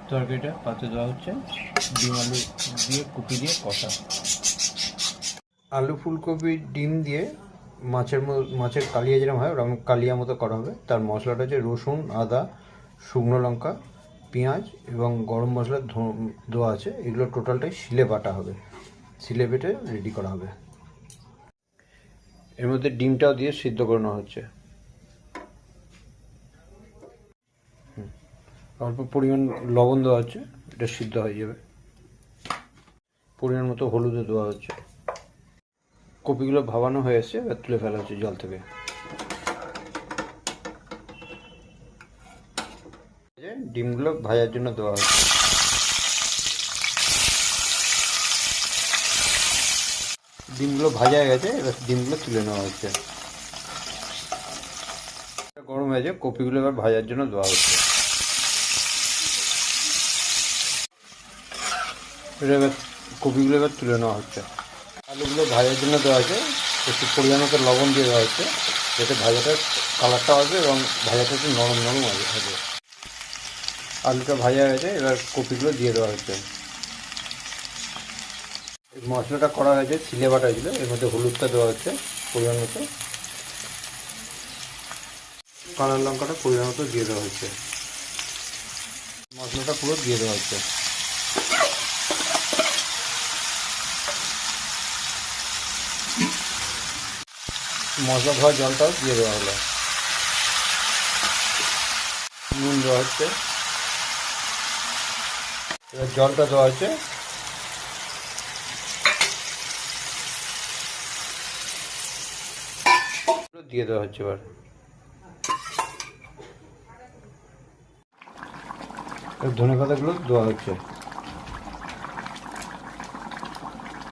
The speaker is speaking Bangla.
তরকারিটা পাতে দেওয়া হচ্ছে, ডিম আলু দিয়ে কপি দিয়ে কষা। আলু ফুলকপি ডিম দিয়ে মাছের কালিয়া যেরকম হয় ওরকম কালিয়া মতো করা হবে। তার মশলাটা হচ্ছে রসুন, আদা, শুকনো লঙ্কা, পেঁয়াজ এবং গরম মশলা দেওয়া আছে। এগুলো টোটালটাই শিলে বাটা হবে, শিলে বেটে রেডি করা হবে। এর মধ্যে ডিমটাও দিয়ে সিদ্ধ করে নেওয়া হচ্ছে। অল্প পরিমাণ লবণ দেওয়া হচ্ছে, এটা সিদ্ধ হয়ে যাবে। পরিমাণ মতো হলুদও দেওয়া হচ্ছে। কপিগুলো ভাবানো হয়ে এসছে, এবার তুলে ফেলা হচ্ছে জল থেকে। ডিমগুলো ভাজার জন্য দেওয়া হচ্ছে। ডিমগুলো ভাজা হয়ে গেছে, এবার ডিমগুলো তুলে নেওয়া হচ্ছে। গরম হয়েছে, কপিগুলো এবার ভাজার জন্য দেওয়া হচ্ছে। এবার কপিগুলো এবার তুলে নেওয়া হচ্ছে। আলুগুলো ভাজার জন্য দেওয়া হয়েছে, একটু পরিমাণ মতো লবণ দিয়ে দেওয়া হচ্ছে, যাতে ভাজাটার কালারটা আসবে এবং ভাজাটা একটু নরম নরম হবে। আলুটা ভাজা হয়েছে, এবার কপিগুলো দিয়ে দেওয়া হচ্ছে। মশলাটা করা হয়েছে, শিলে বাটা ছিল, এর মধ্যে হলুদটা দেওয়া হচ্ছে পরিমাণ মতো, কাঁচা লঙ্কাটা পরিমাণ মতো দিয়ে দেওয়া হচ্ছে। মশলাটা পুরো দিয়ে দেওয়া হচ্ছে। মশলা ধোয়া জলটাও দিয়ে দেওয়া হলো। নুন দেওয়া হচ্ছে, এবার জলটা দেওয়া হচ্ছে। দিয়ে দেওয়া হচ্ছে এবার ধনেপাতাগুলো দেওয়া হচ্ছে।